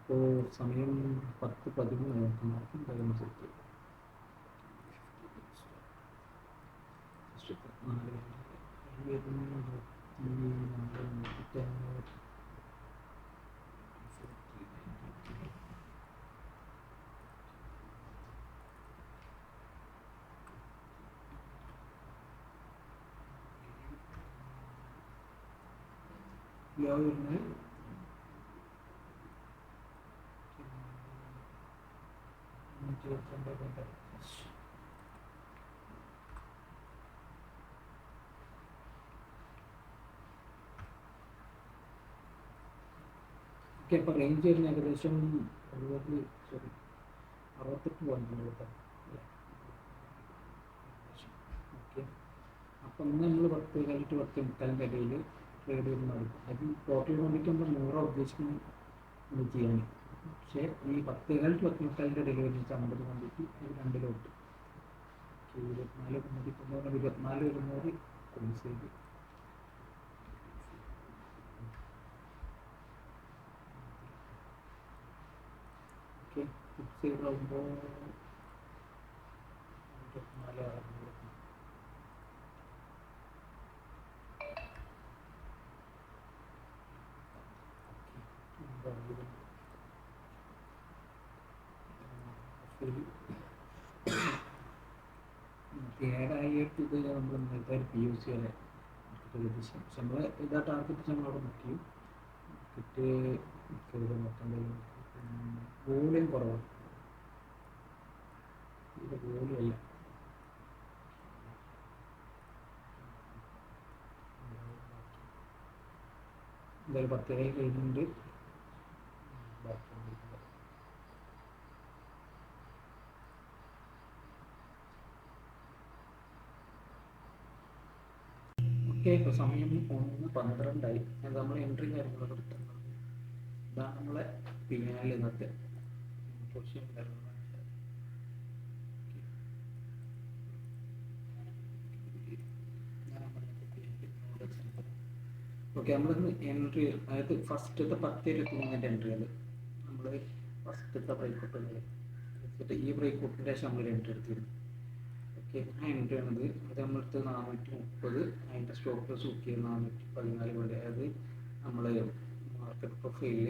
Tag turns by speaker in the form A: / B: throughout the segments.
A: ഇപ്പോൾ സമയം 10:13 മാർക്കും ടൈം സെറ്റ് 4 വരുന്നത് ഓക്കെ. അപ്പോൾ റേഞ്ച് വരുന്ന ഏകദേശം 68 പോയിന്റ്. ഓക്കെ. അപ്പം ഇന്ന് നമ്മൾ 10 കഴിഞ്ഞിട്ട് 10:30 ഇടയിൽ ട്രേഡ് ചെയ്യുന്ന നടക്കും. അത് ടോട്ടൽ വേണ്ടിയിട്ട് നമ്മൾ 100 ഉദ്ദേശിക്കുന്നത് ചെയ്യാൻ. പക്ഷേ ഈ 10 കഴിഞ്ഞിട്ട് 10:30 ഇടയിൽ വരുന്ന 50 വേണ്ടിയിട്ട് അത് 2 ലോട്ട് 24 24 വരുന്നത് ക്ലോസ് ചെയ്ത് ഓക്കെ. ഫിക്സ് ചെയ്താകുമ്പോൾ 24 ഏഴായിട്ട് ഇത് നമ്മൾ നേരത്തെ പി യു സി വരെ പക്ഷെ നമ്മൾ ഇതാ ടാർഗറ്റ് നമ്മളവിടെ ബുക്ക് ചെയ്യും. ബുക്ക് മൊത്തം വോളിയം കുറവാണ്. ഇത് വോളിയം അല്ല, എന്തായാലും 10 കഴിഞ്ഞിട്ടുണ്ട്. ഓക്കെ. ഇപ്പോൾ സമയം 1:12 അത് നമ്മൾ എൻട്രി കാര്യങ്ങളൊക്കെ എടുത്തിട്ടുണ്ട്. ഇതാണ് നമ്മളെ പിന്നാലെ ഇന്നത്തെ പൊസിഷൻ കാര്യങ്ങൾ. ഓക്കെ. നമ്മളിന്ന് എൻട്രി അതായത് ഫസ്റ്റത്തെ 10:23 എൻട്രി അത് നമ്മൾ ഫസ്റ്റത്തെ ബ്രേക്കൗട്ട് എടുത്തിട്ട് ഈ ബ്രേക്കൗട്ടിൻ്റെ ശേഷം നമ്മൾ എൻട്രി എടുത്തിരുന്നു. ഓക്കെ. ആ എൻട്രി ആണത്. അത് നമ്മളെടുത്ത് 430, അതിൻ്റെ സ്റ്റോപ്പ് സൂക്ക് ചെയ്ത് 414 പോലെ. അതായത് നമ്മൾ മാർക്കറ്റ് പ്രൊഫൈലിൽ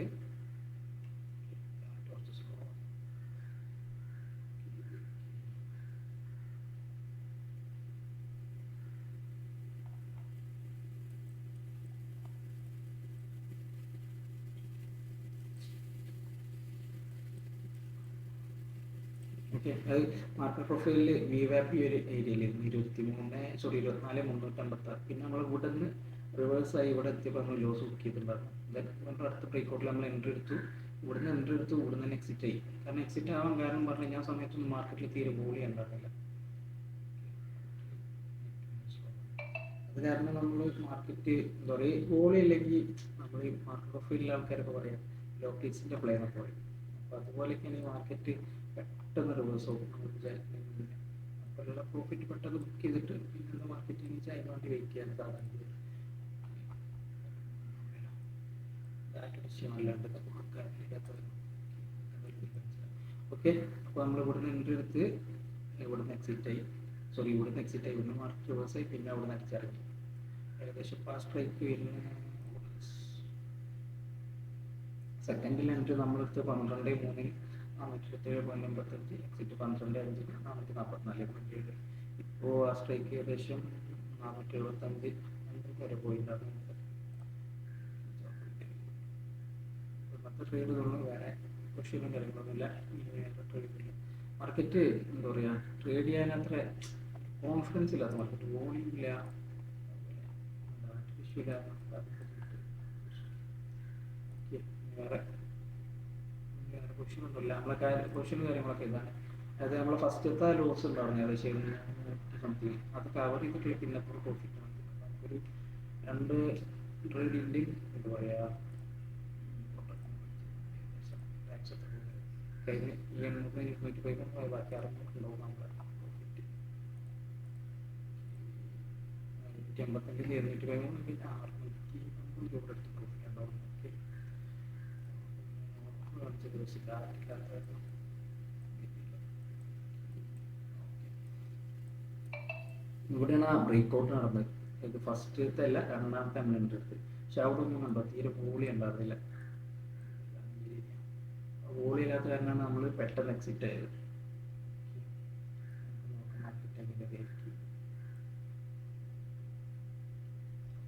A: ഓക്കെ. അത് മാർക്കറ്റ് പ്രൊഫൈലിൽ വി വാപ്പ് ഈ ഒരു ഏരിയയിലായിരുന്നു 24,356. പിന്നെ നമ്മൾ ഇവിടെ നിന്ന് റിവേഴ്സായി ഇവിടെ എത്തിയപ്പോൾ നമ്മൾ ലോസ് ബുക്ക് ചെയ്തിട്ടുണ്ടായിരുന്നു. നമ്മൾ അടുത്ത ബ്രേക്കൗട്ടിൽ നമ്മൾ എൻട്രി എടുത്തു. ഇവിടുന്ന് എൻട്രി എടുത്തു, ഇവിടെ നിന്ന് എക്സിറ്റ് ആയി. കാരണം എക്സിറ്റ് ആവാൻ കാരണം പറഞ്ഞു ഞാൻ സമയത്തൊന്നും മാർക്കറ്റിൽ തീരെ വോളി ഉണ്ടായിരുന്നില്ല. അത് കാരണം നമ്മൾ മാർക്കറ്റ് എന്താ പറയുക വോളി അല്ലെങ്കിൽ നമ്മൾ ഈ മാർക്കറ്റ് പ്രൊഫൈലിലെ ആൾക്കാരൊക്കെ പറയാം ലോക്കേറ്റ്സിൻ്റെ പ്ലേ എന്നൊക്കെ പറയും. അപ്പോൾ അതുപോലെയൊക്കെയാണ് ഈ മാർക്കറ്റ് പെട്ടെന്ന് റിവേഴ്സ് ആവും. നമ്മൾ വിചാരിക്കുന്നില്ല. അപ്പോഴുള്ള പ്രോഫിറ്റ് പെട്ടെന്ന് ബുക്ക് ചെയ്തിട്ട് പിന്നെ മാർക്കറ്റിംഗ് അതിന് വേണ്ടി വെയിറ്റ് ചെയ്യാൻ സാധാരണ വിഷയമല്ലാണ്ട് ഓക്കെ. അപ്പോൾ നമ്മൾ ഇവിടുന്ന് എൻട്രി എടുത്ത് ഇവിടുന്ന് എക്സിറ്റ് ആയി. ഇവിടുന്ന് എക്സിറ്റ് ആയി, ഇവിടുന്ന് മാർക്കറ്റ് റിവേഴ്സ് ആയി, പിന്നെ അവിടെ നിന്ന് അടിച്ചിറങ്ങി. ഏകദേശം പാസ്റ്റ് സ്ട്രൈക്ക് വരുന്ന സെക്കൻഡിൽ എൻട്രി നമ്മളെടുത്ത് 12.3 427.85, എക്സിറ്റ് 12.5 444.7. ഇപ്പോൾ ആ സ്ട്രൈക്ക് ഏകദേശം 475 വരെ പോയിട്ടുണ്ടാകും. ഇന്നത്തെ ട്രേഡുകളിൽ വേറെ പൊസിഷനും കാര്യങ്ങളൊന്നുമില്ല. ട്രേഡില്ല. മാർക്കറ്റ് എന്താ പറയുക ട്രേഡ് ചെയ്യാൻ അത്ര കോൺഫിഡൻസ് ഇല്ലാത്ത മാർക്കറ്റ്. വോളിയം ഇല്ല, ഇഷ്യൂല. വേറെ പൊസിഷനൊന്നുമില്ല. നമ്മളെ പൊസിഷനും കാര്യങ്ങളൊക്കെ ഇതാണ്. അതായത് നമ്മളെ ഫസ്റ്റത്തെ ലോസ് ഉണ്ടായിരുന്നു ഏകദേശം സംതിങ്. അത് കവർ ചെയ്തിട്ടുള്ള പിന്നെ പ്രോഫിറ്റ് ആണ്. നമുക്കൊരു 2 ട്രേഡിൻ്റെ എന്താ പറയുക കഴിഞ്ഞ് 825 ബാക്കി 600 ഉണ്ടാവും നമ്മളെ പ്രോഫിറ്റ്. 585 205 പിന്നെ 650 രൂപ അടുത്ത് പ്രോഫിറ്റ് ഉണ്ടാവും. കുറച്ച് ദിവസം ഡയറക്റ്റില്ലാത്ത ഇവിടെയാണ് ആ ബ്രേക്ക് ഔട്ട് നടന്നത്. ഇത് ഫസ്റ്റത്തെ അല്ല, രണ്ടാമത്തെ അമ്മേൻ്റെ അടുത്ത്. പക്ഷെ അവിടെ ഒന്നും കണ്ടോ തീരെ വോളി ഉണ്ടായിരുന്നില്ല. വോളി ഇല്ലാത്ത കാരണമാണ് നമ്മൾ പെട്ടെന്ന് എക്സിറ്റ് ആയത്.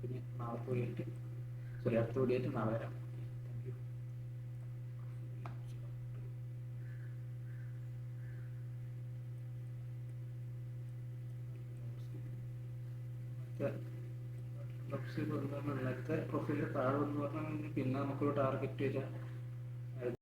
A: പിന്നെ നാളെ പോയിട്ട് അടുത്ത വീഡിയോയിട്ട് നാളെ വരാം. ഇന്നത്തെ പ്രൊഫൈലിൽ താഴെ എന്ന് പറഞ്ഞാൽ പിന്നെ നമുക്കൊരു ടാർഗറ്റ് വെച്ചാൽ